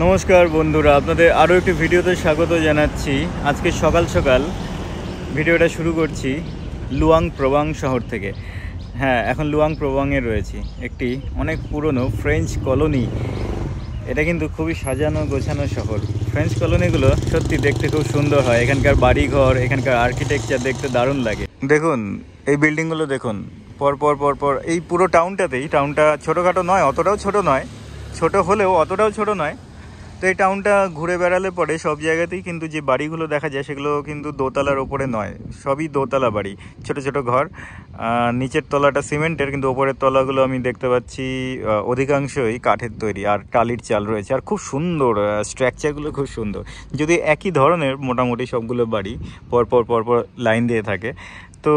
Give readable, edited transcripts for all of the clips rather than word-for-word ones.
নমস্কার বন্ধুরা, আপনাদের আরও একটি ভিডিওতে স্বাগত জানাচ্ছি। আজকে সকাল সকাল ভিডিওটা শুরু করছি লুয়াং প্রবাং শহর থেকে। হ্যাঁ, এখন লুয়াং প্রবাংয়ে রয়েছি, একটি অনেক পুরনো ফ্রেঞ্চ কলোনি। এটা কিন্তু খুবই সাজানো গোছানো শহর। ফ্রেঞ্চ কলোনিগুলো সত্যি দেখতে খুব সুন্দর হয়। এখানকার বাড়িঘর, এখানকার আর্কিটেকচার দেখতে দারুণ লাগে। দেখুন এই বিল্ডিংগুলো দেখুন, পরপর পরপর এই পুরো টাউনটা ছোটোখাটো নয়, অতটাও ছোট নয়, ছোট হলেও অতটাও ছোট নয়। তো এই টাউনটা ঘুরে বেড়ালে পরে সব জায়গাতেই কিন্তু যে বাড়িগুলো দেখা যায় সেগুলো কিন্তু দোতলার ওপরে নয়, সবই দোতলা বাড়ি, ছোট ছোট ঘর। নিচের তলাটা সিমেন্টের, কিন্তু ওপরের তলাগুলো আমি দেখতে পাচ্ছি অধিকাংশই কাঠের তৈরি আর টালির চাল রয়েছে। আর খুব সুন্দর স্ট্রাকচারগুলো, খুব সুন্দর। যদি একই ধরনের মোটামুটি সবগুলো বাড়ি পরপর লাইন দিয়ে থাকে তো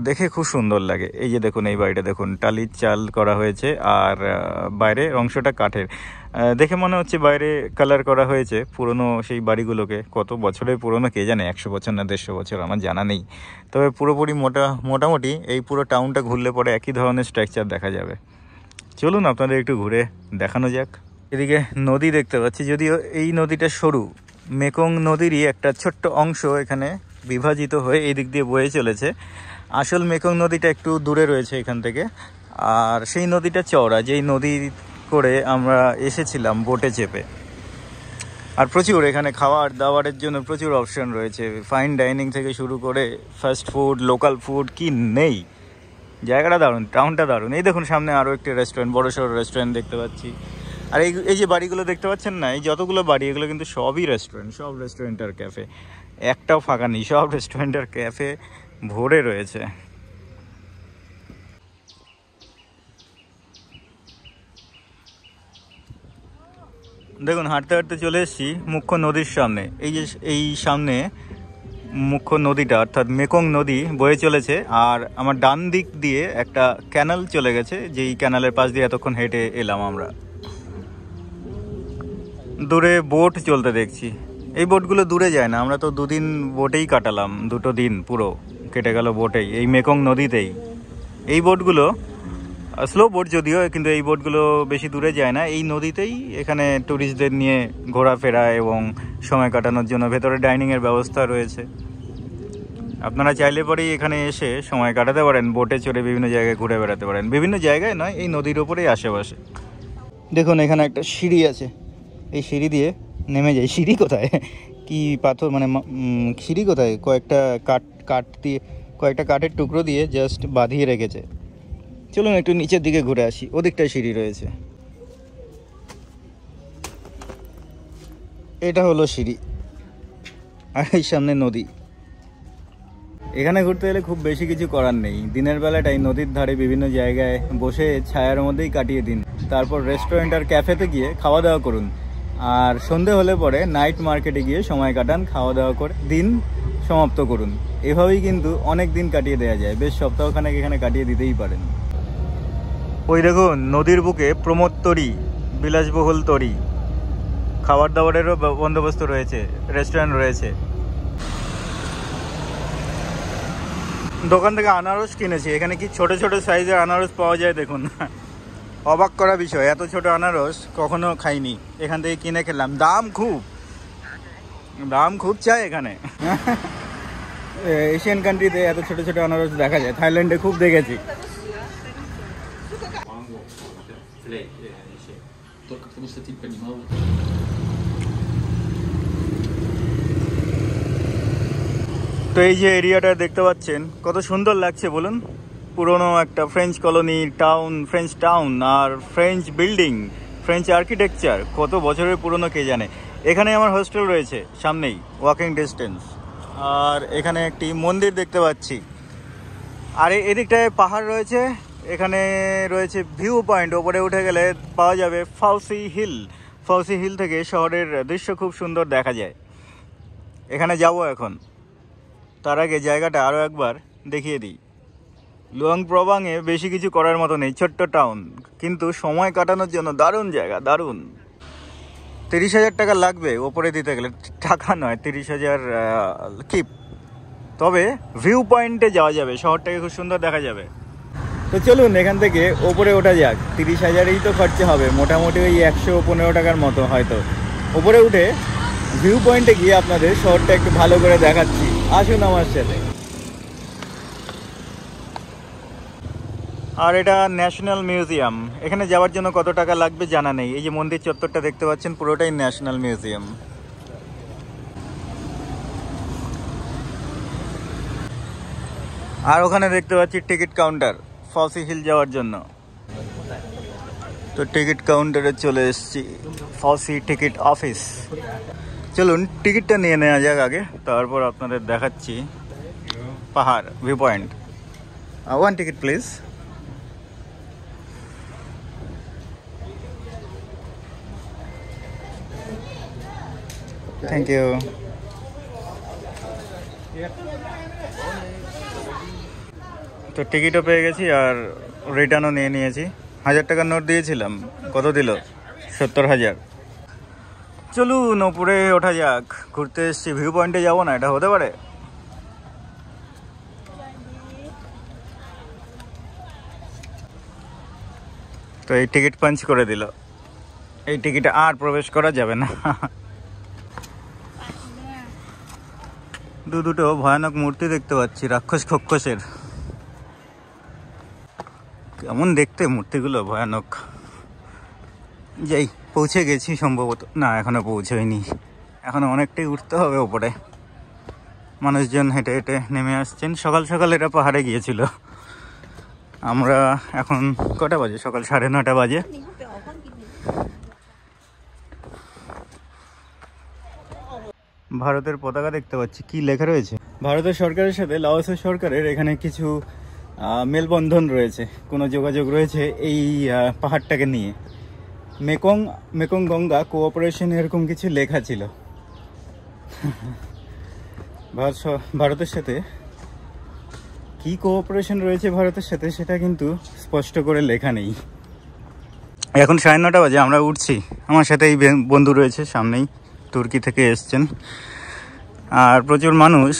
দেখে খুব সুন্দর লাগে। এই যে দেখুন, এই বাড়িটা দেখুন, টালির চাল করা হয়েছে আর বাইরের অংশটা কাঠের। দেখে মনে হচ্ছে বাইরে কালার করা হয়েছে। পুরনো সেই বাড়িগুলোকে, কত বছরের পুরনো কে জানে, 100 বছর না 150 বছর, আমার জানা নেই। তবে পুরোপুরি মোটামুটি এই পুরো টাউনটা ঘুরলে পরে একই ধরনের স্ট্রাকচার দেখা যাবে। চলুন আপনাদের একটু ঘুরে দেখানো যাক। এদিকে নদী দেখতে পাচ্ছি, যদিও এই নদীটা সরু। মেকং নদীরই একটা ছোট্ট অংশ এখানে বিভাজিত হয়ে এই দিক দিয়ে বয়ে চলেছে। আসল মেকং নদীটা একটু দূরে রয়েছে এখান থেকে। আর সেই নদীটা চওড়া, যেই নদী করে আমরা এসেছিলাম বোটে চেপে। আর প্রচুর এখানে খাবার দাবারের জন্য প্রচুর অপশন রয়েছে, ফাইন ডাইনিং থেকে শুরু করে ফাস্ট ফুড, লোকাল ফুড, কি নেই। জায়গাটা দারুণ, টাউনটা দারুণ। এই দেখুন সামনে আরও একটি রেস্টুরেন্ট, বড়সড় রেস্টুরেন্ট দেখতে পাচ্ছি। আর এই যে বাড়িগুলো দেখতে পাচ্ছেন না, এই যতগুলো বাড়ি, এগুলো কিন্তু সবই রেস্টুরেন্ট, সব রেস্টুরেন্ট আর ক্যাফে, একটাও ফাঁকা নেই, সব রেস্টুরেন্ট আর ক্যাফে ভরে রয়েছে। দেখুন হাঁটতে হাঁটতে চলে এসেছি মুখ্য নদীর সামনে। এই সামনে মুখ্য নদীটা অর্থাৎ মেকং নদী বয়ে চলেছে। আর আমার ডান দিক দিয়ে একটা ক্যানাল চলে গেছে, যেই ক্যানালের পাশ দিয়ে এতক্ষণ হেঁটে এলাম আমরা। দূরে বোট চলতে দেখছি। এই বোটগুলো দূরে যায় না, আমরা তো দুদিন বোটেই কাটালাম, 2 দিন পুরো কেটে গেল বোটেই, এই মেকং নদীতেই। এই বোটগুলো স্লো বোট যদিও, কিন্তু এই বোটগুলো বেশি দূরে যায় না, এই নদীতেই এখানে ট্যুরিস্টদের নিয়ে ঘোরাফেরা এবং সময় কাটানোর জন্য ভেতরে ডাইনিংয়ের ব্যবস্থা রয়েছে। আপনারা চাইলে পরেই এখানে এসে সময় কাটাতে পারেন, বোটে চড়ে বিভিন্ন জায়গায় ঘুরে বেড়াতে পারেন। বিভিন্ন জায়গায় নয়, এই নদীর ওপরেই আশেপাশে। দেখুন এখানে একটা সিঁড়ি আছে, এই সিঁড়ি দিয়ে নেমে যায়। সিঁড়ি কোথায়, কি পাথর মানে সিঁড়ি কোথায়, কয়েকটা কাঠের টুকরো দিয়ে জাস্ট বাঁধিয়ে রেখেছে। চলুন একটু নিচের দিকে ঘুরে আসি, ওদিকটায় সিঁড়ি রয়েছে। এটা হলো সিঁড়ি, আর এই সামনে নদী। এখানে ঘুরতে গেলে খুব বেশি কিছু করার নেই। দিনের বেলাটাই নদীর ধারে বিভিন্ন জায়গায় বসে ছায়ার মধ্যেই কাটিয়ে দিন, তারপর রেস্টুরেন্ট আর ক্যাফেতে গিয়ে খাওয়া দাওয়া করুন। আর সন্ধে হলে পরে নাইট মার্কেটে গিয়ে সময় কাটান, খাওয়া দাওয়া করে দিন সমাপ্ত করুন। এভাবেই কিন্তু অনেক দিন কাটিয়ে দেওয়া যায়, বেশ সপ্তাহখানেক এখানে কাটিয়ে দিতেই পারেন। ওই দেখুন নদীর বুকে প্রমোদ তরী, বিলাসবহুল তরী। খাবার দাবারেরও বন্দোবস্ত রয়েছে, রেস্টুরেন্ট রয়েছে। দোকান থেকে আনারস কিনেছি। এখানে কি ছোট ছোট সাইজের আনারস পাওয়া যায় দেখুন, অবাক করা বিষয়, এত ছোট আনারস কখনো খাইনি। এখান থেকে কিনে খেলাম, দাম খুব চাই এখানে। এশিয়ান কান্ট্রিতে এত ছোট ছোট আনারস দেখা যায়, থাইল্যান্ডে খুব দেখেছি। তো এই যে এরিয়াটা দেখতে পাচ্ছেন, কত সুন্দর লাগছে বলুন। পুরনো একটা French colony town, French town, আর ফ্রেঞ্চ বিল্ডিং, ফ্রেঞ্চ আর্কিটেকচার, কত বছরের পুরনো কে জানে। এখানে আমার হোস্টেল রয়েছে সামনেই, ওয়াকিং ডিস্টেন্স। আর এখানে একটি মন্দির দেখতে পাচ্ছি। আর এদিকটায় পাহাড় রয়েছে, এখানে রয়েছে ভিউ পয়েন্ট। ওপরে উঠে গেলে পাওয়া যাবে ফাউসি হিল। ফাউসি হিল থেকে শহরের দৃশ্য খুব সুন্দর দেখা যায়। এখানে যাব এখন। তার আগে জায়গাটা আরও একবার দেখিয়ে দিই। লুয়াং প্রবাংয়ে বেশি কিছু করার মতো নেই, ছোট্ট টাউন, কিন্তু সময় কাটানোর জন্য দারুণ জায়গা, দারুণ। 30,000 টাকা লাগবে ওপরে দিতে গেলে, টাকা নয়, 30,000 কিপ। তবে ভিউ পয়েন্টে যাওয়া যাবে, শহরটাকে খুব সুন্দর দেখা যাবে। তো চলুন এখান থেকে ওপরে ওঠা যাক। 30,000ই তো খরচা হবে, মোটামুটি ওই 115 টাকার মতো হয়তো। ওপরে উঠে ভিউ পয়েন্টে গিয়ে আপনাদের শহরটা একটু ভালো করে দেখাচ্ছি, আসুন আমার সাথে। আর এটা ন্যাশনাল মিউজিয়াম। এখানে যাওয়ার জন্য কত টাকা লাগবে জানা নেই। এই যে মন্দির চত্বরটা দেখতে পাচ্ছেন, পুরোটাই ন্যাশনাল মিউজিয়াম। আর ওখানে দেখতে পাচ্ছি টিকিট কাউন্টার, ফলসি হিল যাওয়ার জন্য। তো টিকিট কাউন্টারে চলে এসেছি, ফলসি টিকিট অফিস। চলুন টিকিটটা নিয়ে নেওয়া যাক আগে, তারপর আপনাদের দেখাচ্ছি পাহাড় view point. 1 ticket please. Thank you. তো টিকিটও পেয়ে গেছি আর রিটার্নও নিয়ে নিয়েছি। 1000 টাকার নোট দিয়েছিলাম, কত দিল? 70,000। চলুন ওপরে ওঠা যাক। ঘুরতে এসছি, ভিউ পয়েন্টে যাবো না, এটা হতে পারে? তো এই টিকিট পাঞ্চ করে দিল, এই টিকিটে আর প্রবেশ করা যাবে না। দুটো ভয়ানক মূর্তি দেখতে পাচ্ছি, রাক্ষস খক্ষসের। কেমন দেখতে মূর্তিগুলো, ভয়ানক। যাই, পৌঁছে গেছি সম্ভবত। না, এখনো পৌঁছয়নি, এখনো অনেকটাই উঠতে হবে ওপরে। মানুষজন হেঁটে হেঁটে নেমে আসছেন। সকাল সকাল এরা পাহাড়ে গিয়েছিল। আমরা এখন কটা বাজে? সকাল 9:30 বাজে। ভারতের পতাকা দেখতে পাচ্ছি, কি লেখা রয়েছে? ভারতের সরকারের সাথে লাওসের সরকারের এখানে কিছু মেলবন্ধন রয়েছে, কোনো যোগাযোগ রয়েছে এই পাহাড়টাকে নিয়ে। মেকং গঙ্গা কোঅপারেশন, এরকম কিছু লেখা ছিল। ভারতের সাথে কি কোঅপারেশন রয়েছে ভারতের সাথে, সেটা কিন্তু স্পষ্ট করে লেখা নেই। এখন 9:30 বাজে, আমরা উঠছি। আমার সাথে এই বন্ধু রয়েছে সামনেই, তুর্কি থেকে এসছেন। আর প্রচুর মানুষ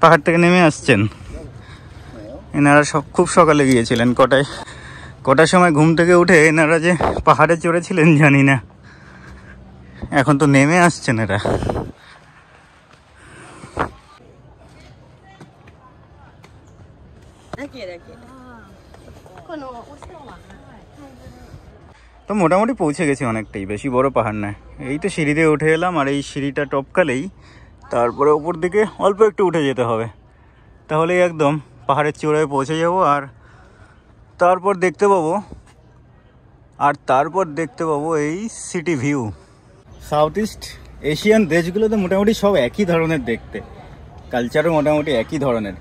পাহাড় থেকে নেমে আসছেন। এনারা খুব সকালে গিয়েছিলেন। কটার সময় ঘুম থেকে উঠে এনারা যে পাহাড়ে চড়েছিলেন জানি না, এখন তো নেমে আসছেন এরা। তো মোটামুটি পৌঁছে গেছি অনেকটাই, বেশি বড় পাহাড় না। এই তো সিঁড়ি দিয়ে উঠে এলাম, আর এই সিঁড়িটা টপকালেই তারপরে উপর দিকে অল্প একটু উঠে যেতে হবে, তাহলেই একদম পাহাড়ের চূড়ায় পৌঁছে যাব। আর তারপর দেখতে পাবো এই city view. South east Asian দেশগুলোতে মোটামুটি সব একই ধরনের দেখতে, কালচারও মোটামুটি একই ধরনের।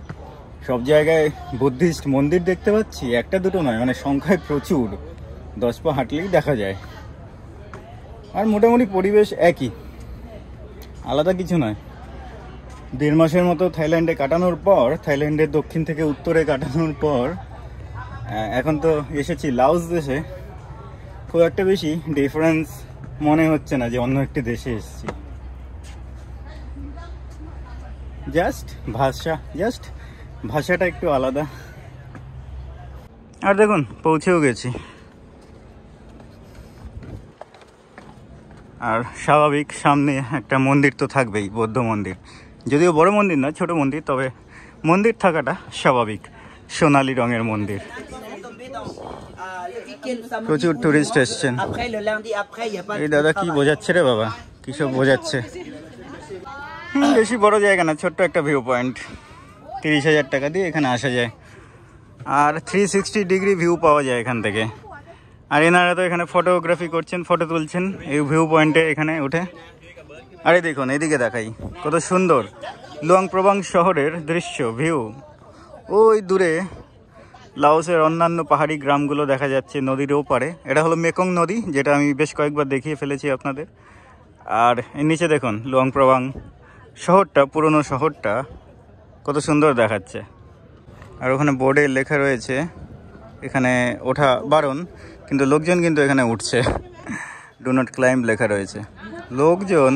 সব জায়গায় বুদ্ধিস্ট মন্দির দেখতে পাচ্ছি, একটা দুটো নয়, মানে সংখ্যায় প্রচুর। 10 পা হাঁটলেই দেখা যায়। আর মোটামুটি পরিবেশ একই, আলাদা কিছু নয়। 1.5 মাসের মতো থাইল্যান্ডে কাটানোর পর, থাইল্যান্ডের দক্ষিণ থেকে উত্তরে কাটানোর পর এখন তো এসেছি লাওস দেশে। খুব একটা বেশি ডিফারেন্স মনে হচ্ছে না যে অন্য একটি দেশে এসেছি। জাস্ট ভাষাটা একটু আলাদা। আর দেখুন পৌঁছেও গেছি। আর স্বাভাবিক সামনে একটা মন্দির তো থাকবেই, বৌদ্ধ মন্দির। যদিও বড় মন্দির না, ছোট মন্দির, তবে মন্দির থাকাটা স্বাভাবিক। সোনালি রঙের মন্দির। প্রচুর টুরিস্ট এসছেন। এই দাদা কি বোঝাচ্ছে রে বাবা, কিসব বোঝাচ্ছে। বেশি বড় জায়গা না, ছোট্ট একটা ভিউ পয়েন্ট। 30,000 টাকা দিয়ে এখানে আসা যায়, আর 360 ডিগ্রি ভিউ পাওয়া যায় এখান থেকে। আর এনারা তো এখানে ফটোগ্রাফি করছেন, ফটো তুলছেন এই ভিউ পয়েন্টে এখানে উঠে। আরে দেখুন, এদিকে দেখাই, কত সুন্দর লুয়াং প্রবাং শহরের দৃশ্য ভিউ। ওই দূরে লাওসের অন্যান্য পাহাড়ি গ্রামগুলো দেখা যাচ্ছে নদীর ওপারে। এটা হলো মেকং নদী, যেটা আমি বেশ কয়েকবার দেখিয়ে ফেলেছি আপনাদের। আর এর নিচে দেখুন লুয়াং প্রবাং শহরটা, পুরনো শহরটা কত সুন্দর দেখাচ্ছে। আর ওখানে বোর্ডে লেখা রয়েছে এখানে ওঠা বারণ, কিন্তু লোকজন কিন্তু এখানে উঠছে। ডু নট ক্লাইম্ব লেখা রয়েছে। লোকজন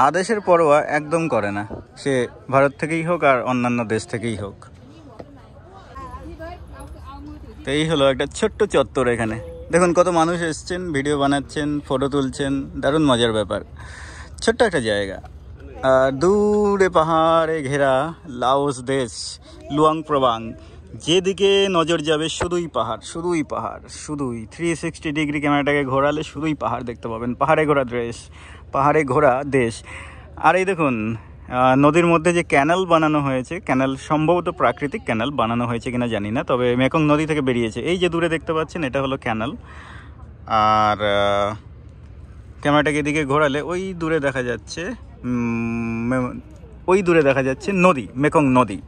আদেশের পরোয়া একদম করে না, সে ভারত থেকেই হোক আর অন্যান্য দেশ থেকেই হোক। তো এই হলো একটা ছোট্ট চত্বর। এখানে দেখুন কত মানুষ এসছেন, ভিডিও বানাচ্ছেন, ফটো তুলছেন, দারুণ মজার ব্যাপার। ছোট্ট একটা জায়গা, আর দূরে পাহাড়ে ঘেরা লাওস দেশ লুয়াং প্রবাং। যেদিকে নজর যাবে শুধুই পাহাড়, শুধুই পাহাড়, শুধুই 360 ডিগ্রি ক্যামেরাটাকে ঘোরালে শুধুই পাহাড় দেখতে পাবেন। পাহাড়ে ঘোরা দেশ, পাহাড়ে ঘোরা দেশ। আর এই দেখুন নদীর মধ্যে যে ক্যানেল বানানো হয়েছে, ক্যানেল সম্ভবত প্রাকৃতিক ক্যানেল বানানো হয়েছে কিনা জানি না, তবে মেকং নদী থেকে বেরিয়েছে। এই যে দূরে দেখতে পাচ্ছেন এটা হলো ক্যানেল। আর ক্যামেরাটাকে এদিকে ঘোরালে ওই দূরে দেখা যাচ্ছে নদী, মেকং নদী।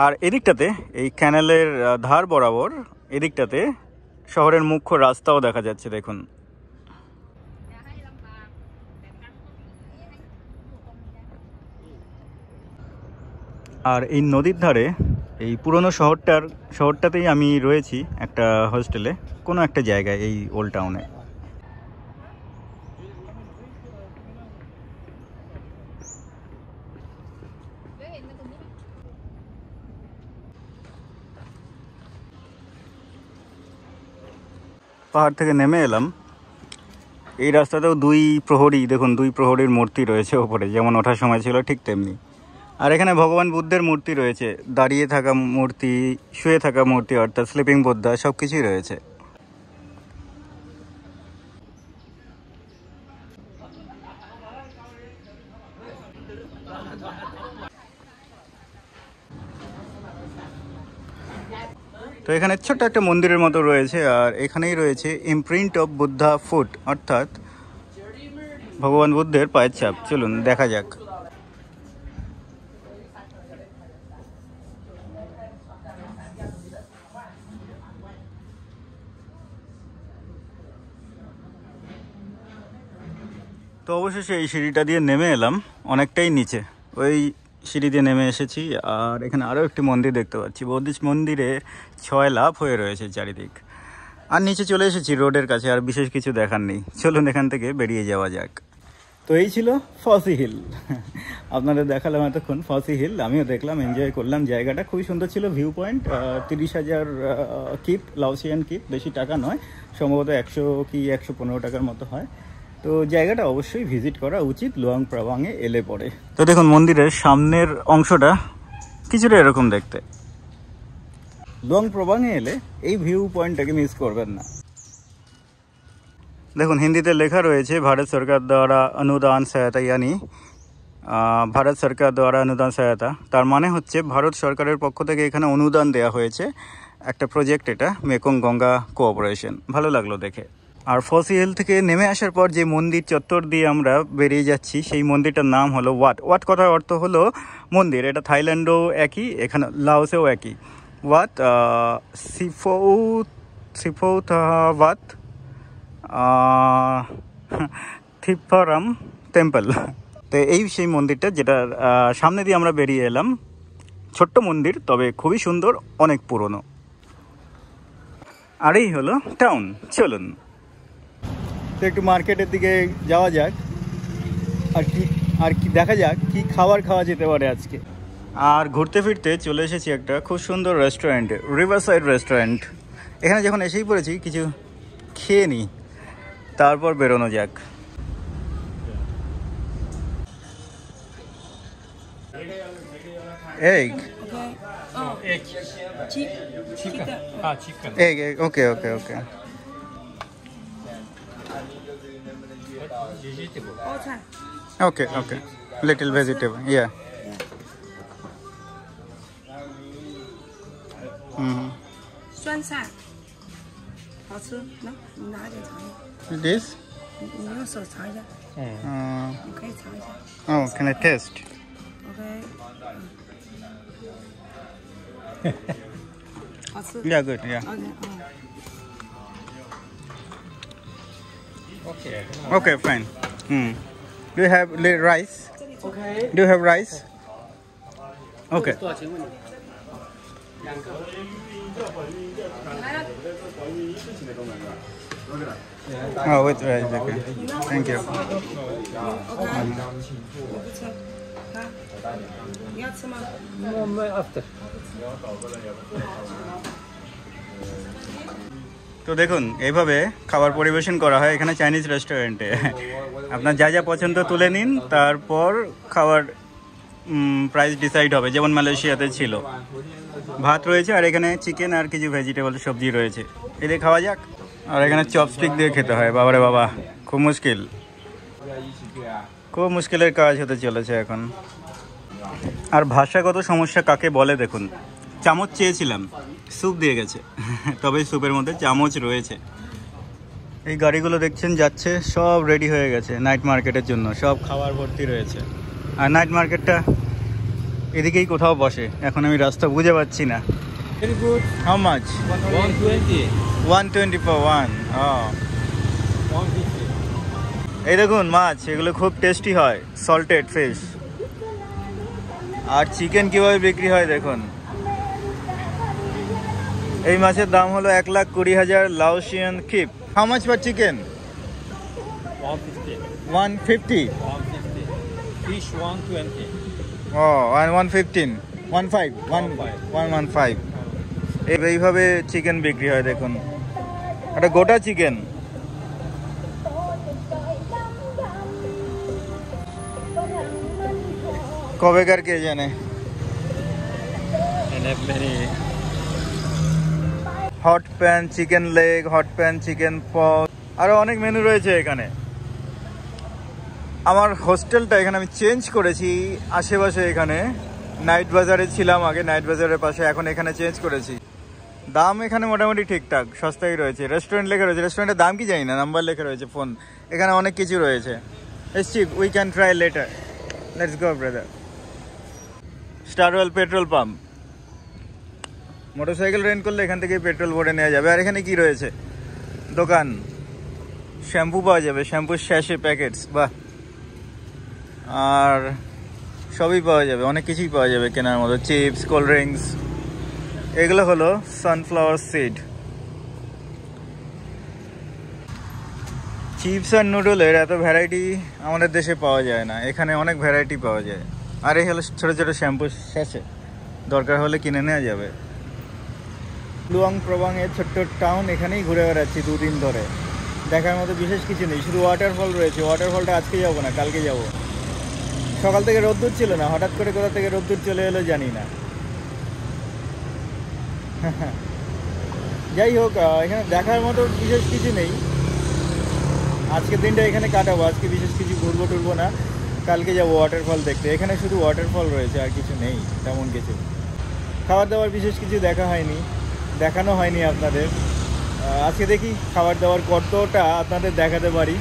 আর এদিকটাতে এই ক্যানেলের ধার বরাবর এদিকটাতে শহরের মুখ্য রাস্তাও দেখা যাচ্ছে দেখুন। আর এই নদীর ধারে এই পুরনো শহরটাতেই আমি রয়েছি একটা হোস্টেলে, কোনো একটা জায়গায় এই ওল্ড টাউনে। পাহাড় থেকে নেমে এলাম। এই রাস্তাতেও দুই প্রহরীর মূর্তি রয়েছে ওপরে, যেমন ওঠার সময় ছিল ঠিক তেমনি। আর এখানে ভগবান বুদ্ধের মূর্তি রয়েছে, দাঁড়িয়ে থাকা মূর্তি, শুয়ে থাকা মূর্তি, অর্থাৎ স্লিপিং বুদ্ধা, সব কিছুই রয়েছে। তো এখানে ছোট্ট একটা মন্দিরের মতো রয়েছে, আর এখানেই রয়েছে ইমপ্রিন্ট অফ বুদ্ধা ফুট, অর্থাৎ ভগবান বুদ্ধের পায়ের ছাপ। চলুন দেখা যাক। তো অবশেষে এই সিঁড়িটা দিয়ে নেমে এলাম অনেকটাই নিচে, ওই সিঁড়ি দিয়ে নেমে এসেছি। আর এখানে আরও একটি মন্দির দেখতে পাচ্ছি, বৌদ্ধ মন্দিরে 6 লাফ হয়ে রয়েছে চারিদিক। আর নিচে চলে এসেছি রোডের কাছে, আর বিশেষ কিছু দেখার নেই। চলুন এখান থেকে বেরিয়ে যাওয়া যাক। তো এই ছিল ফসি হিল, আপনাদের দেখালাম এতক্ষণ ফসি হিল। আমিও দেখলাম, এনজয় করলাম। জায়গাটা খুবই সুন্দর ছিল। ভিউ পয়েন্ট 30,000 কিপ, লাওসিয়ান কিপ, বেশি টাকা নয়, সম্ভবত 100 কি 115 টাকার মতো হয়। তো জায়গাটা অবশ্যই ভিজিট করা উচিত লুয়াং প্রবাংয়ে এলে পরে। তো দেখুন মন্দিরের সামনের অংশটা কিছুটা এরকম দেখতে। লুয়াং প্রবাংয়ে এলে এই ভিউ পয়েন্টটাকে মিস করবেন না। দেখুন হিন্দিতে লেখা রয়েছে ভারত সরকার দ্বারা অনুদান সহায়তা, ইয়ানি ভারত সরকার দ্বারা অনুদান সহায়তা। তার মানে হচ্ছে ভারত সরকারের পক্ষ থেকে এখানে অনুদান দেওয়া হয়েছে একটা প্রজেক্ট, এটা মেকং গঙ্গা কোঅপারেশন। ভালো লাগলো দেখে। আর ফসি হিল থেকে নেমে আসার পর যে মন্দির চত্বর দিয়ে আমরা বেরিয়ে যাচ্ছি, সেই মন্দিরটার নাম হলো ওয়াট কথার অর্থ হলো মন্দির। এটা থাইল্যান্ডও একই, এখানে লাওসেও একই। Wat Siphoutthabath Thippharam temple. তো এই সেই মন্দিরটা যেটার সামনে দিয়ে আমরা বেরিয়ে এলাম। ছোট্ট মন্দির, তবে খুবই সুন্দর, অনেক পুরনো। আর এই হলো টাউন। চলুন তো একটু মার্কেটের দিকে যাওয়া যাক, আর কি দেখা যাক কি খাওয়া যেতে পারে আজকে। আর ঘুরতে ফিরতে চলে এসেছি একটা খুব সুন্দর রেস্টুরেন্টে, রিভারসাইড রেস্টুরেন্ট। এখানে যখন এসেই পড়েছি, কিছু খেয়ে নিই, তারপর বেরোনো যাক। Egg. Egg. Chicken. Egg. Okay. Vegetable. Okay. Little vegetable. Yeah. 酸菜，好吃，来，你拿一点尝一下。 This? 你用手尝一下，你可以尝一下。 Oh, can I taste? OK。好吃。 Yeah, good. Yeah. OK。 Okay, fine. Do you have rice? OK。 Do you have rice? Okay. 多少钱问你？ Oh, with rice, okay. Thank you. 我不吃。啊？你要吃吗？ after. তো দেখুন এইভাবে খাবার পরিবেশন করা হয় এখানে Chinese রেস্টুরেন্টে। আপনার যা যা পছন্দ তুলে নিন, তারপর খাবার প্রাইস ডিসাইড হবে, যেমন মালয়েশিয়াতে ছিল। ভাত রয়েছে আর এখানে চিকেন আর কিছু ভেজিটেবল সবজি রয়েছে। এদের খাওয়া যাক। আর এখানে চপস্টিক দিয়ে খেতে হয়। বাবারে বাবা, খুব মুশকিল, খুব মুশকিলের কাজ হতে চলেছে এখন। আর ভাষাগত সমস্যা কাকে বলে দেখুন। চামচ চেয়েছিলাম, স্যুপ দিয়ে গেছে, তবে স্যুপের মধ্যে চামচ রয়েছে। এই গাড়িগুলো দেখছেন যাচ্ছে, সব রেডি হয়ে গেছে নাইট মার্কেটের জন্য, সব খাবার ভর্তি রয়েছে। আর নাইট মার্কেটটা এদিকেই কোথাও বসে, এখন আমি রাস্তা বুঝে পাচ্ছি না। Very good. How much? 120. 120 for one. Oh. 150. এই দেখুন মাছ, এগুলো খুব টেস্টি হয়, সল্টেড ফিশ। আর চিকেন কিভাবে বিক্রি হয় দেখুন। এই মাছের দাম হলো 1,20,000 Laotian kip. How much for chicken? 150. 150. 150. Fish 120. Oh, and 115. 115. এইভাবে চিকেন বিক্রি হয় দেখুন। একটা গোটা চিকেন। কবেকার কে জানে। And have many. Hot pan chicken leg, hot pan chicken পক, আরো অনেক মেনু রয়েছে এখানে। আমার হোস্টেলটা এখানে আমি চেঞ্জ করেছি আশেপাশে। এখানে নাইট বাজারে ছিলাম আগে, নাইট বাজারের পাশে, এখন এখানে চেঞ্জ করেছি। দাম এখানে মোটামুটি ঠিকঠাক, সস্তাই রয়েছে। রেস্টুরেন্ট লেখা রয়েছে, রেস্টুরেন্টের দাম কি জানি না, নাম্বার লেখা রয়েছে, ফোন। এখানে অনেক কিছু রয়েছে। It's cheap, we can try later. Let's go brother. Starwell petrol pump. Motorcycle rent করলে এখান থেকে পেট্রোল ভরে নেওয়া যাবে। আর এখানে কি রয়েছে? দোকান, শ্যাম্পু পাওয়া যাবে, শ্যাম্পুর শ্যাশে প্যাকেটস, বাহ। আর সবই পাওয়া যাবে, অনেক কিছুই পাওয়া যাবে কেনার মতো, চিপস, কোল্ড ড্রিঙ্কস। এগুলো হলো সানফ্লাওয়ার সিড। চিপস আর নুডলের এত ভ্যারাইটি আমাদের দেশে পাওয়া যায় না, এখানে অনেক ভ্যারাইটি পাওয়া যায়। আর এই হলো ছোটো ছোটো শ্যাম্পু শ্যাশে, দরকার হলে কিনে নেওয়া যাবে। লুয়াং প্রবাংয়ের ছোট্ট টাউন, এখানেই ঘুরে বেড়াচ্ছি 2 দিন ধরে। দেখার মতো বিশেষ কিছু নেই, শুধু ওয়াটারফল রয়েছে। ওয়াটারফলটা আজকে যাবো না, কালকে যাব। সকাল থেকে রোদ্দুর ছিল না, হঠাৎ করে কোথা থেকে রোদ্দুর চলে এলো জানি না। যাই হোক, এখানে দেখার মতো বিশেষ কিছু নেই। আজকের দিনটা এখানে কাটাবো, আজকে বিশেষ কিছু ঘুরবো টুরবো না, কালকে যাবো ওয়াটারফল দেখতে। এখানে শুধু ওয়াটারফল রয়েছে, আর কিছু নেই তেমন কিছু। খাবার দাবার বিশেষ কিছু দেখা হয়নি, দেখানো হয়নি আপনাদের। আজকে দেখি খাবার দাবার কতটা আপনাদের দেখাতে পারি।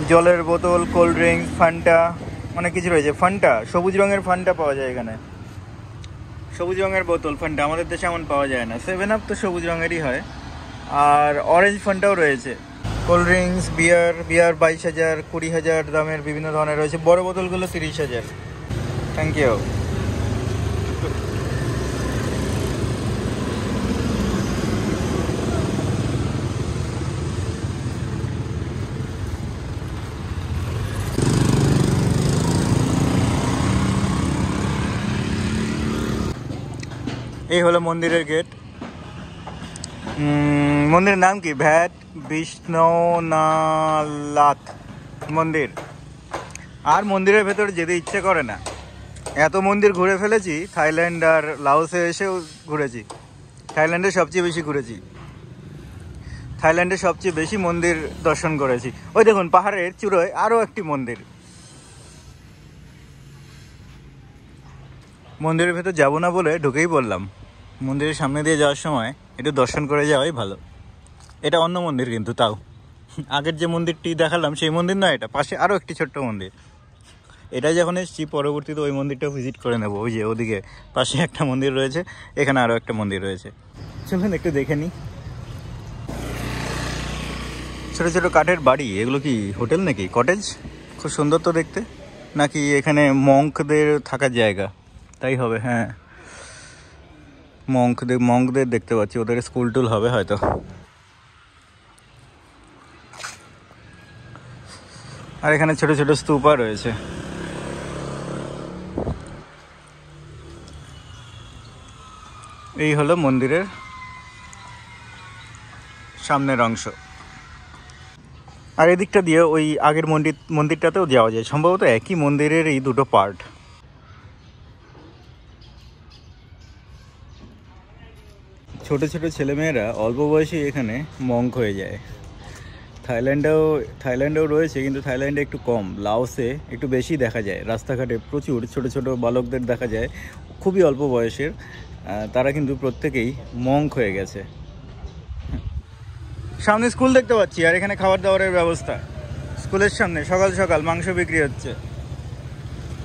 জলের বোতল, কোল্ড ড্রিঙ্কস, ফান্টা, অনেক কিছু রয়েছে। ফান্টা, সবুজ রঙের ফান্টা পাওয়া যায় এখানে, সবুজ রঙের বোতল ফান্টা, আমাদের দেশে এমন পাওয়া যায় না। 7 আপ তো সবুজ রঙেরই হয়। আর অরেঞ্জ ফান্টাও রয়েছে। কোল্ড ড্রিঙ্কস, বিয়ার 22,000, 20,000 দামের বিভিন্ন ধরনের রয়েছে। বড় বোতলগুলো 30,000। Thank you. এই হলো মন্দিরের গেট। মন্দিরের নাম কি? ভ্যাট বিষ্ণুনাথ মন্দির। আর মন্দিরের ভেতরে যেতে ইচ্ছে করে না, এত মন্দির ঘুরে ফেলেছি। থাইল্যান্ড আর লাওসে এসেও ঘুরেছি, থাইল্যান্ডে সবচেয়ে বেশি ঘুরেছি। থাইল্যান্ডে সবচেয়ে বেশি মন্দির দর্শন করেছি। ওই দেখুন পাহাড়ের চূড়োয় আরও একটি মন্দির। মন্দিরের ভেতর যাবো না বলে ঢুকেই পড়লাম। মন্দিরের সামনে দিয়ে যাওয়ার সময় একটু দর্শন করে যাওয়াই ভালো। এটা অন্য মন্দির কিন্তু, তাও আগের যে মন্দিরটি দেখালাম সেই মন্দির নয়, এটা পাশে আরও একটি ছোট্ট মন্দির। এটা যখন এসেছি পরবর্তীতে ওই মন্দিরটা ভিজিট করে নেবো। ওই যে ওদিকে পাশে একটা মন্দির রয়েছে, এখানে আরও একটা মন্দির রয়েছে, চলুন একটু দেখে নিই। ছোটো ছোটো কাঠের বাড়ি, এগুলো কি হোটেল নাকি কটেজ? খুব সুন্দর তো দেখতে। নাকি এখানে মঙ্কদের থাকার জায়গা? তাই হবে, হ্যাঁ। মঙ্কদের দেখতে পাচ্ছি, ওদের স্কুল টুল হবে হয়তো। আর এখানে ছোট ছোট স্তূপা রয়েছে। এই হলো মন্দিরের সামনের অংশ। আর এদিকটা দিয়ে ওই আগের মন্দিরটাতেও যাওয়া যায়, সম্ভবত একই মন্দিরের এই দুটো পার্ট। ছোট ছোট ছেলেমেয়েরা অল্প বয়সে এখানে মঙ্ক হয়ে যায়। থাইল্যান্ডেও রয়েছে, কিন্তু থাইল্যান্ডে একটু কম। লাওসে একটু বেশি দেখা যায়, রাস্তাঘাটে প্রচুর ছোট ছোট বালকদের দেখা যায়, খুবই অল্প বয়সের। তারা কিন্তু প্রত্যেকেই মঙ্ক হয়ে গেছে। সামনে স্কুল দেখতে পাচ্ছি, আর এখানে খাবার দাবারের ব্যবস্থা। স্কুলের সামনে সকাল সকাল মাংস বিক্রি হচ্ছে।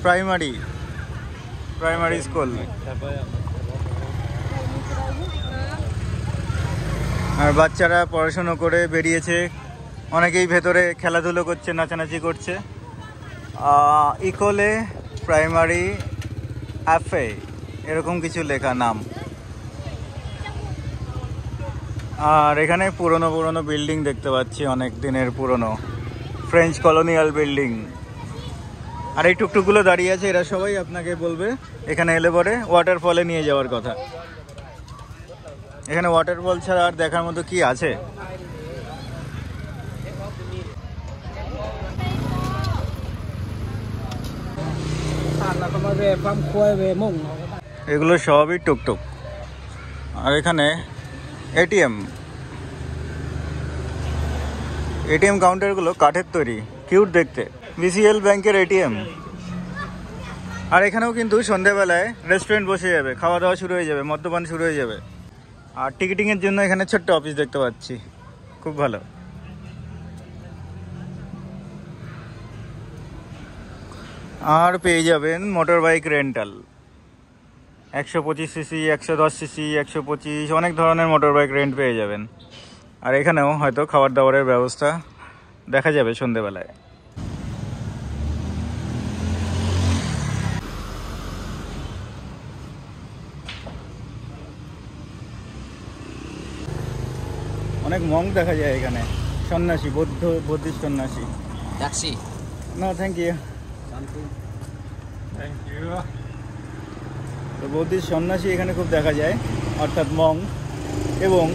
Primary school. আর বাচ্চারা পড়াশুনো করে বেরিয়েছে, অনেকেই ভেতরে খেলাধুলো করছে, নাচানাচি করছে। ইকোলে প্রাইমারি অ্যাফে এরকম কিছু লেখা নাম। আর এখানে পুরনো বিল্ডিং দেখতে পাচ্ছি, অনেক দিনের পুরনো ফ্রেঞ্চ কলোনিয়াল বিল্ডিং। আর এই টুকটুকগুলো দাঁড়িয়ে আছে, এরা সবাই আপনাকে বলবে এখানে এলে পরে ওয়াটারফলে নিয়ে যাওয়ার কথা। এখানে ওয়াটারফল ছাড়া আর দেখার মতো কি আছে? এগুলো সবই টুকটুক। আর এখানে এটিএম কাউন্টারগুলো কাঠের তৈরি, কিউট দেখতে। বিসিএল ব্যাংকের এটিএম। আর এখানেও কিন্তু সন্ধ্যাবেলায় রেস্টুরেন্ট বসে যাবে, খাওয়া দাওয়া শুরু হয়ে যাবে, মদ্যপান শুরু হয়ে যাবে। আর টিকিটিংয়ের জন্য এখানে ছোট্ট অফিস দেখতে পাচ্ছি, খুব ভালো। আর পেয়ে যাবেন motor bike rental, 125 CC, 110 CC, 125, অনেক ধরনের মোটর বাইক রেন্ট পেয়ে যাবেন। আর এখানেও হয়তো খাবার দাবারের ব্যবস্থা দেখা যাবে সন্ধেবেলায়। অনেক মঙ্ক দেখা যায় এখানে, সন্ন্যাসী, বুদ্ধিস্ট সন্ন্যাসী। ট্যাক্সি? না, থ্যাংক ইউ। তো বুদ্ধিস্ট সন্ন্যাসী এখানে খুব দেখা যায়, অর্থাৎ মঙ্ক। এবং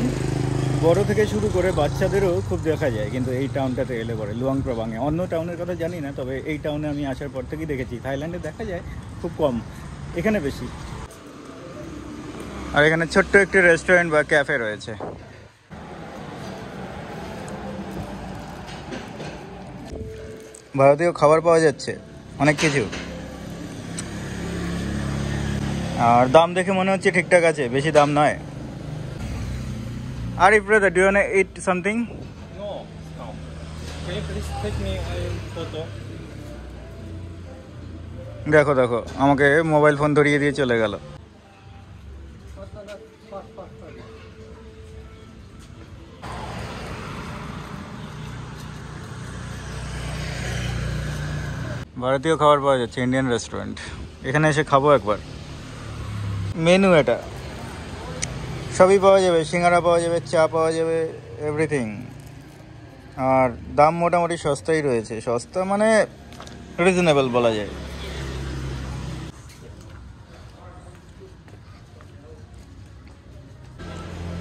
বড় থেকে শুরু করে বাচ্চাদেরও খুব দেখা যায় কিন্তু এই টাউনটাতে এলে পরে, লুয়াং প্রবাংয়ে। অন্য টাউনের কথা জানি না, তবে এই টাউনে আমি আসার পর থেকেই দেখেছি। থাইল্যান্ডে দেখা যায় খুব কম, এখানে বেশি। আর এখানে ছোট্ট একটি রেস্টুরেন্ট বা ক্যাফে রয়েছে। ভারতীয় খাবার পাওয়া যাচ্ছে অনেক কিছু। আর দাম দেখে মনে হচ্ছে ঠিকঠাক আছে, বেশি দাম নয়। Arif brother, do you want to eat something? No. Can you please take me a photo? দেখো আমাকে মোবাইল ফোন ধরিয়ে দিয়ে চলে গেল। ভারতীয় খাবার পাওয়া যাচ্ছে, ইন্ডিয়ান রেস্টুরেন্ট। এখানে এসে খাবো একবার। মেনু এটা সবই পাওয়া যাবে, সিঙ্গারা পাওয়া যাবে, চা পাওয়া যাবে, এভরিথিং। আর দাম মোটামুটি সস্তাই রয়েছে, সস্তা মানে রিজনেবল বলা যায়।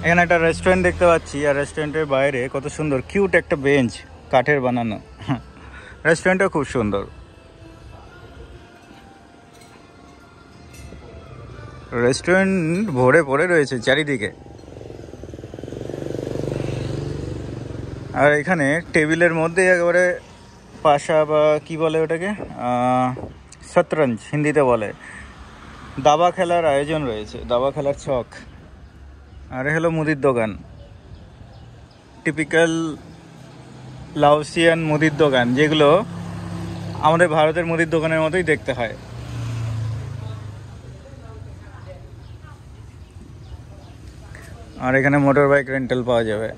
এখানে একটা রেস্টুরেন্ট দেখতে পাচ্ছি, আর রেস্টুরেন্টের বাইরে কত সুন্দর কিউট একটা বেঞ্চ, কাঠের বানানো। রেস্টুরেন্টও খুব সুন্দর। রেস্টুরেন্ট ভরে পড়ে রয়েছে চারিদিকে। আর এখানে টেবিলের মধ্যে একেবারে পাশা বা কি বলে ওটাকে, শতরঞ্জ হিন্দিতে বলে, দাবা খেলার আয়োজন রয়েছে, দাবা খেলার ছক। আর হলো মুদির দোকান, টিপিক্যাল লাওসিয়ান মুদির দোকান, যেগুলো আমাদের ভারতের মুদির দোকানের মতোই দেখতে হয়। আর এখানে মোটর বাইক রেন্টাল পাওয়া যাবে।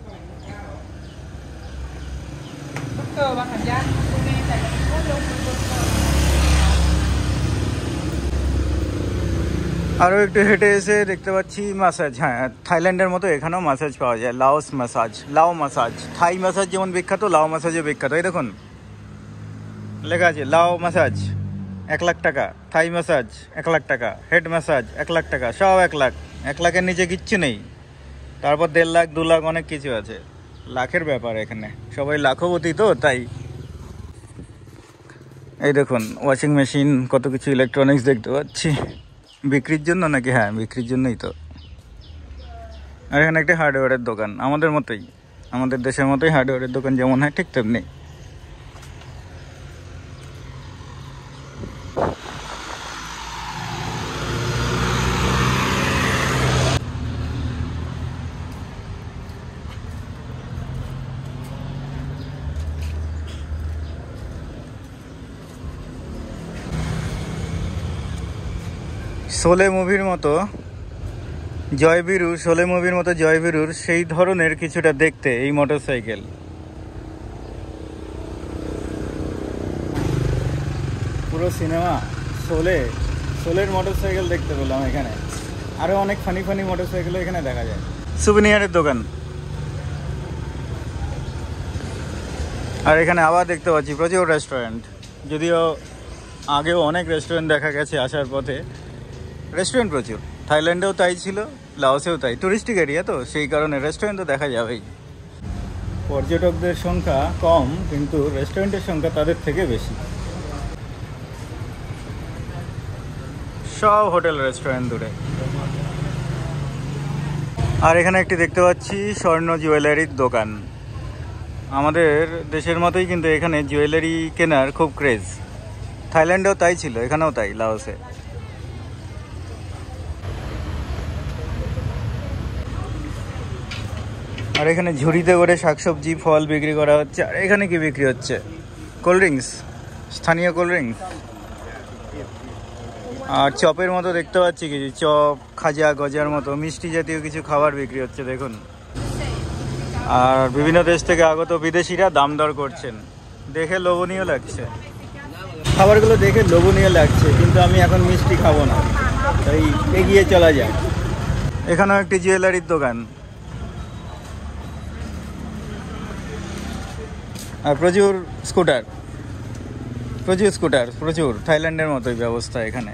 আরও একটু হেঁটে এসে দেখতে পাচ্ছি ম্যাসাজ। হ্যাঁ, থাইল্যান্ডের মতো এখানেও ম্যাসাজ পাওয়া যায়, লাওস ম্যাসাজ, লাও ম্যাসাজ। থাই ম্যাসাজ যেমন বিখ্যাত, লাও ম্যাসাজও বিখ্যাত। এই দেখুন লেখা আছে লাও ম্যাসাজ 1 লাখ টাকা, থাই ম্যাসাজ 1 লাখ টাকা, হেড ম্যাসাজ 1 লাখ টাকা, সব 1 লাখ। 1 লাখের নিচে কিচ্ছু নেই। তারপর 1.5 লাখ 2 লাখ অনেক কিছু আছে। লাখের ব্যাপার এখানে, সবাই লাখপতি তো তাই। এই দেখুন ওয়াশিং মেশিন, কত কিছু ইলেকট্রনিক্স দেখতে পাচ্ছি। বিক্রির জন্য নাকি? হ্যাঁ, বিক্রির জন্যই তো। আর এখানে একটা হার্ডওয়্যারের দোকান, আমাদের মতোই, আমাদের দেশের মতোই হার্ডওয়্যারের দোকান যেমন হয় ঠিক তেমনি। শোলে মুভির মতো জয়বীরু, শোলে মুভির মতো জয়বীরুর সেই ধরনের কিছুটা দেখতে এই মোটরসাইকেল। পুরো সিনেমা শোলের মোটরসাইকেল দেখতে পেলাম এখানে। আরও অনেক ফানি ফানি মোটরসাইকেলও এখানে দেখা যায়। সুভেনিয়ারের দোকান। আর এখানে আবার দেখতে পাচ্ছি প্রচুর রেস্টুরেন্ট, যদিও আগেও অনেক রেস্টুরেন্ট দেখা গেছে আসার পথে। রেস্টুরেন্ট প্রচুর, থাইল্যান্ডেও তাই ছিল, লাওসেও তাই। টুরিস্টিক এরিয়া তো, সেই কারণে রেস্টুরেন্ট তো দেখা যাবেই। পর্যটকদের সংখ্যা কম, কিন্তু রেস্টুরেন্টের সংখ্যা তাদের থেকে বেশি। সব হোটেল রেস্টুরেন্ট দূরে। আর এখানে একটি দেখতে পাচ্ছি স্বর্ণ জুয়েলারির দোকান। আমাদের দেশের মতোই কিন্তু এখানে জুয়েলারি কেনার খুব ক্রেজ। থাইল্যান্ডেও তাই ছিল, এখানেও তাই, লাওসে। আর এখানে ঝুড়িতে করে শাকসবজি ফল বিক্রি করা হচ্ছে। আর এখানে কি বিক্রি হচ্ছে? কোল্ড ড্রিঙ্কস, স্থানীয় কোল্ড ড্রিঙ্কস। আর চপের মতো দেখতে পাচ্ছি কিছু, চপ, খাজা, গজার মতো মিষ্টি জাতীয় কিছু খাবার বিক্রি হচ্ছে দেখুন। আর বিভিন্ন দেশ থেকে আগত বিদেশিরা দাম দর করছেন। দেখে লোভনীয় লাগছে, খাবারগুলো দেখে লোভনীয় লাগছে, কিন্তু আমি এখন মিষ্টি খাবো না, তাই এগিয়ে চলা যায়। এখানেও একটি জুয়েলারির দোকান। আর প্রচুর স্কুটার, প্রচুর থাইল্যান্ডের মতোই ব্যবস্থা এখানে।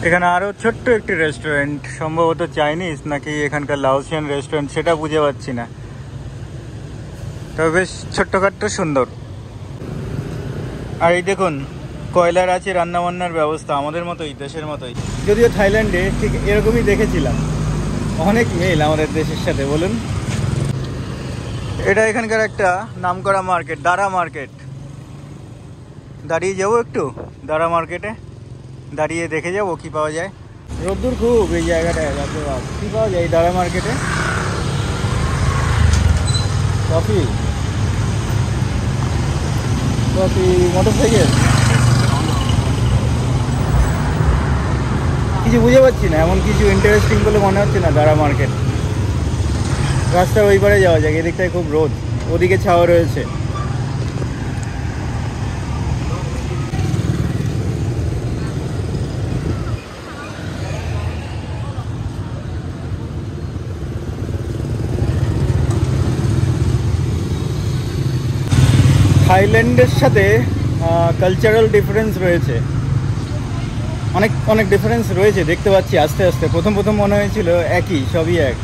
এখানে আরও ছোট্ট একটি রেস্টুরেন্ট, সম্ভবত চাইনিজ নাকি এখানকার লাওসিয়ান রেস্টুরেন্ট সেটা বুঝে পাচ্ছি না, তবে বেশ ছোট্টখাট্ট সুন্দর। আর এই দেখুন কয়লার আছে রান্নাবান্নার ব্যবস্থা, আমাদের মতোই, দেশের মতোই। যদিও থাইল্যান্ডে ঠিক এরকমই দেখেছিলাম, অনেক মিল আমাদের দেশের সাথে, বলুন। এটা এখানকার একটা নামকরা মার্কেট, দারা মার্কেট। দাঁড়িয়ে যাবো একটু দারা মার্কেটে, দাঁড়িয়ে দেখে যাবো কি পাওয়া যায়। রোদ্দুর খুব এই জায়গাটায়, কি পাওয়া যায় এই দারা মার্কেটে? কফি, মোটরসাইকেল, কিছু বুঝে পাচ্ছি না, এমন কিছু ইন্টারেস্টিং বলে মনে হচ্ছে না দারা মার্কেট। রাস্তার ওই পারে যাওয়া যায়, এদিকটায় খুব রোদ, ওদিকে ছাওয়া রয়েছে। থাইল্যান্ডের সাথে কালচারাল ডিফারেন্স রয়েছে, অনেক ডিফারেন্স রয়েছে দেখতে পাচ্ছি আস্তে আস্তে। প্রথম মনে হয়েছিল একই, সবই এক,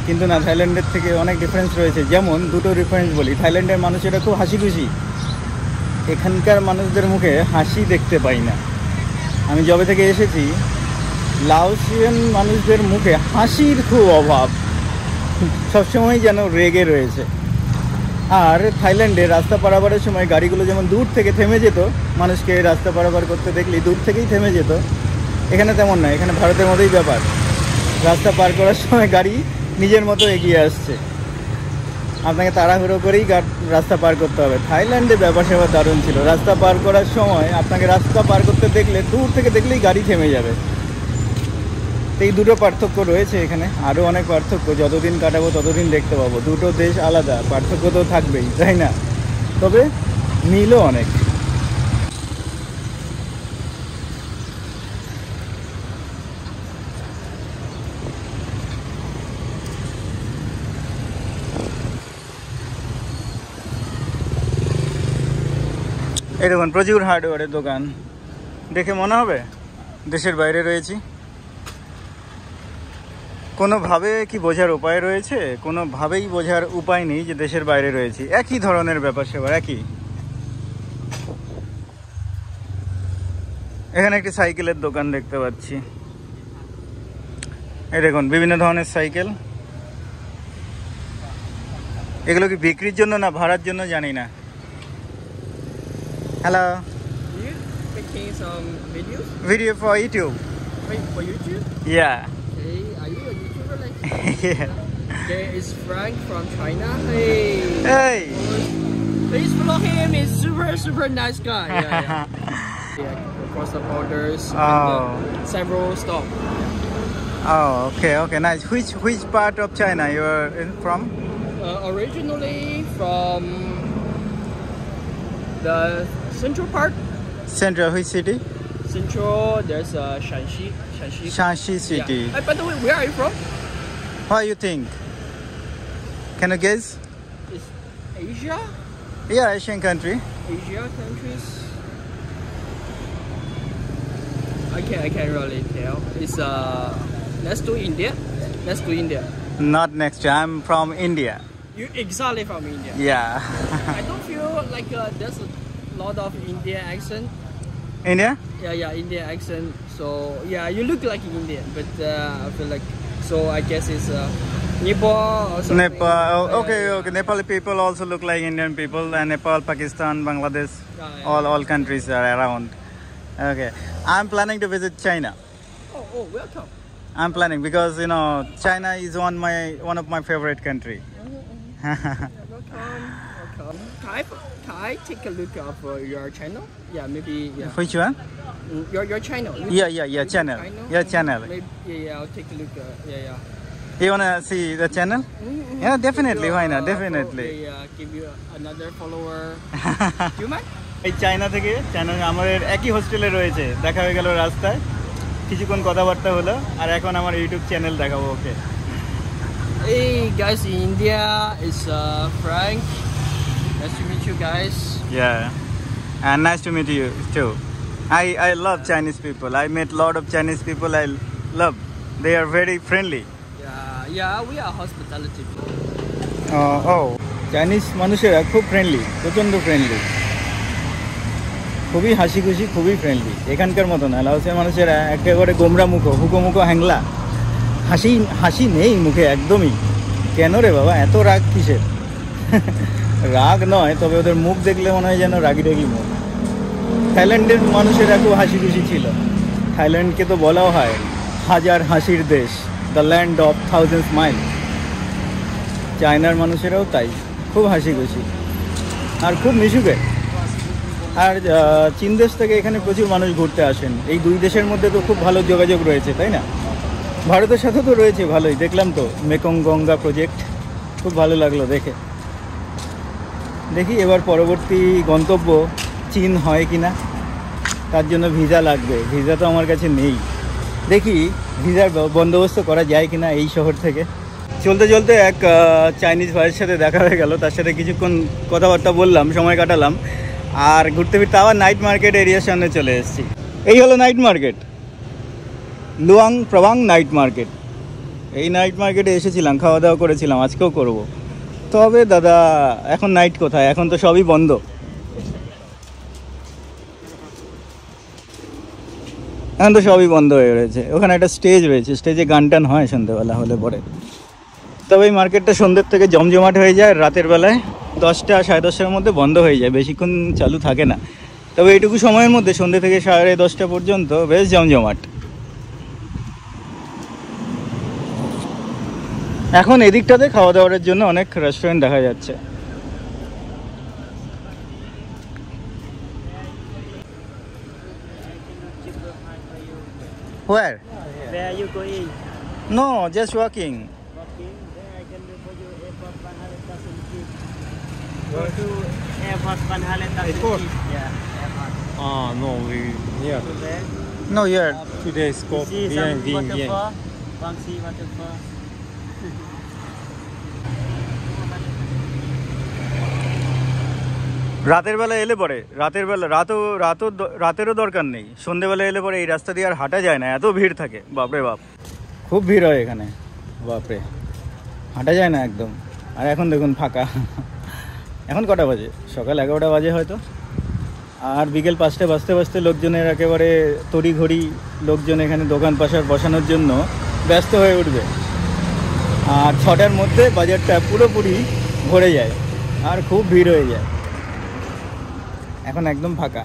কিন্তু না, থাইল্যান্ডের থেকে অনেক ডিফারেন্স রয়েছে। যেমন দুটো ডিফারেন্স বলি, থাইল্যান্ডের মানুষেরা খুব হাসি খুশি, এখানকার মানুষদের মুখে হাসি দেখতে পাই না। আমি যবে থেকে এসেছি, লাওসিয়ান মানুষদের মুখে হাসির খুব অভাব, সবসময় যেন রেগে রয়েছে। আর থাইল্যান্ডে রাস্তা পারাপারের সময় গাড়িগুলো যেমন দূর থেকে থেমে যেত, মানুষকে রাস্তা পারাপার করতে দেখলেই দূর থেকেই থেমে যেত, এখানে তেমন নয়। এখানে ভারতের মতোই ব্যাপার, রাস্তা পার করার সময় গাড়ি নিজের মতো এগিয়ে আসছে, আপনাকে তাড়াহুড়ো করেই রাস্তা পার করতে হবে। থাইল্যান্ডে ব্যাপার সেবা দারুণ ছিল, রাস্তা পার করার সময় আপনাকে রাস্তা পার করতে দেখলে, দূর থেকে দেখলেই গাড়ি থেমে যাবে। এই দুটো পার্থক্য রয়েছে এখানে, আরও অনেক পার্থক্য, যতদিন কাটাবো ততদিন দেখতে পাবো। দুটো দেশ আলাদা, পার্থক্য তো থাকবেই, তাই না? তবে মিলও অনেক। এই দেখুন প্রচুর হার্ডওয়্যারের দোকান, দেখে মনে হবে দেশের বাইরে রয়েছি। কোনোভাবে কি বোঝার উপায় রয়েছে? কোনোভাবেই বোঝার উপায় নেই যে দেশের বাইরে রয়েছি। একই ধরনের ব্যাপার সেবার একই। এখানে একটি সাইকেলের দোকান দেখতে পাচ্ছি। এই দেখুন বিভিন্ন ধরনের সাইকেল। এগুলো কি বিক্রির জন্য না ভাড়ার জন্য জানি না। Hello, You making some videos? Video for YouTube. Wait, for YouTube? Yeah Hey, are you a YouTuber like? Yeah. There is Frank from China. Hey. Hey. Please follow him. He's super nice guy. Yeah. Yeah, across the borders. Oh. Several stops. Oh, okay, nice. Which part of China you are from? Originally from the central part. Central, which city? Central, there's Shanxi. Shanxi city. Yeah. By the way, where are you from? What you think? Can you guess? It's Asia. Yeah, Asian country. Asia countries. I can't really tell. It's let's do India. Let's do India. Not next time. I'm from India. You exactly from India. Yeah. I don't feel like there's a lot of India accent. India? Yeah, India accent. So yeah, you look like Indian, but I feel like so. I guess it's Nepal or something. Nepal. Oh, okay, Yeah. okay. Nepali people also look like Indian people. And Nepal, Pakistan, Bangladesh, Yeah. all countries are around. Okay. I'm planning to visit China. Oh, welcome. I'm planning because China is one of my favorite country. Welcome. Can I take a look of your channel? Yeah, maybe. Yeah. Which one? Your channel. Yeah, channel. Yeah, channel. Maybe, yeah, I'll take a look. Yeah. You wanna see the channel? Yeah, definitely. Why not? Yeah, Definitely. give you another follower. Do you mind? এই China থেকে আমাদের একই হোস্টেলে রয়েছে, দেখা হয়ে গেল রাস্তায়, কিছুক্ষণ কথাবার্তা হলো, আর এখন আমার ইউটিউব চ্যানেল দেখাবো ওকে। Hey guys, in India is Frank. Nice to meet you guys. Yeah, and nice to meet you too. I love Chinese people. I met a lot of Chinese people. I love. They are very friendly. Yeah, we are hospitality people. Chinese মানুষেরা খুব friendly, প্রচণ্ড friendly, খুবই হাসি খুশি, খুবই friendly. এখানকার মতো না, লাওসের মানুষেরা একেবারে গোমরা মুখো, হুকোমুখো হ্যাংলা, হাসি নেই মুখে একদমই। কেন রে বাবা, এত রাগ কিসের? রাগ নয়, তবে ওদের মুখ দেখলে মনে হয় যেন রাগি মুখ। থাইল্যান্ডের মানুষেরা খুব হাসি খুশি ছিল। থাইল্যান্ডকে তো বলাও হয় হাজার হাসির দেশ, the land of thousand smile. চায়নার মানুষেরাও তাই, খুব হাসি খুশি আর খুব মিশুকে। আর চীন দেশ থেকে এখানে প্রচুর মানুষ ঘুরতে আসেন। এই দুই দেশের মধ্যে তো খুব ভালো যোগাযোগ রয়েছে, তাই না? ভারতের সাথে তো রয়েছে ভালোই, দেখলাম তো মেকং গঙ্গা প্রজেক্ট, খুব ভালো লাগলো দেখে। দেখি এবার পরবর্তী গন্তব্য চীন হয় কি না, তার জন্য ভিসা লাগবে। ভিসা তো আমার কাছে নেই, দেখি ভিসার বন্দোবস্ত করা যায় কি না এই শহর থেকে। চলতে চলতে এক চাইনিজ ভাইয়ের সাথে দেখা হয়ে গেল, তার সাথে কিছুক্ষণ কথাবার্তা বললাম, সময় কাটালাম। আর ঘুরতে ফিরতে আবার নাইট মার্কেট এরিয়ার সামনে চলে এসেছি। এই হলো night market, Luang Prabang night market. এই নাইট মার্কেটে এসেছিলাম, খাওয়া দাওয়া করেছিলাম, আজকেও করব। তবে দাদা এখন নাইট কোথায়, এখন তো সবই বন্ধ। এখন তো সবই বন্ধ হয়ে রয়েছে। ওখানে একটা স্টেজ রয়েছে, স্টেজে গান টান হয় সন্ধ্যেবেলা হলে পরে। তবে এই মার্কেটটা সন্ধ্যের থেকে জমজমাট হয়ে যায়, রাতের বেলায় 10টা সাড়ে 10টার মধ্যে বন্ধ হয়ে যায়, বেশিক্ষণ চালু থাকে না। তবে এইটুকু সময়ের মধ্যে সন্ধ্যে থেকে 10:30 পর্যন্ত বেশ জমজমাট। এখন এদিকটাতে খাওয়া দাওয়ার জন্য অনেক রেস্টুরেন্ট দেখা যাচ্ছে। Where? Where are you going? No, just walking. Go to airport Van Halen. Airport? Yeah, airport. No, we here. To there. No, here. Today is called See Bien some Bien. waterfall. Guangxi waterfall. রাতের বেলা এলে পরে রাতেরও দরকার নেই, সন্ধেবেলা এলে পরে এই রাস্তা দিয়ে আর হাঁটা যায় না, এত ভিড় থাকে, বাপরে বাপ খুব ভিড় হয় এখানে, বাপরে হাঁটা যায় না একদম। আর এখন দেখুন ফাঁকা। এখন কটা বাজে? সকাল 11টা বাজে হয়তো। আর বিকেল 5টা বাজতে বাজতে লোকজনের একেবারে তড়িঘড়ি, লোকজন এখানে দোকান পাশার বসানোর জন্য ব্যস্ত হয়ে উঠবে। আর 6টার মধ্যে বাজারটা পুরোপুরি ভরে যায় আর খুব ভিড় হয়ে যায়। এখন একদম ফাঁকা।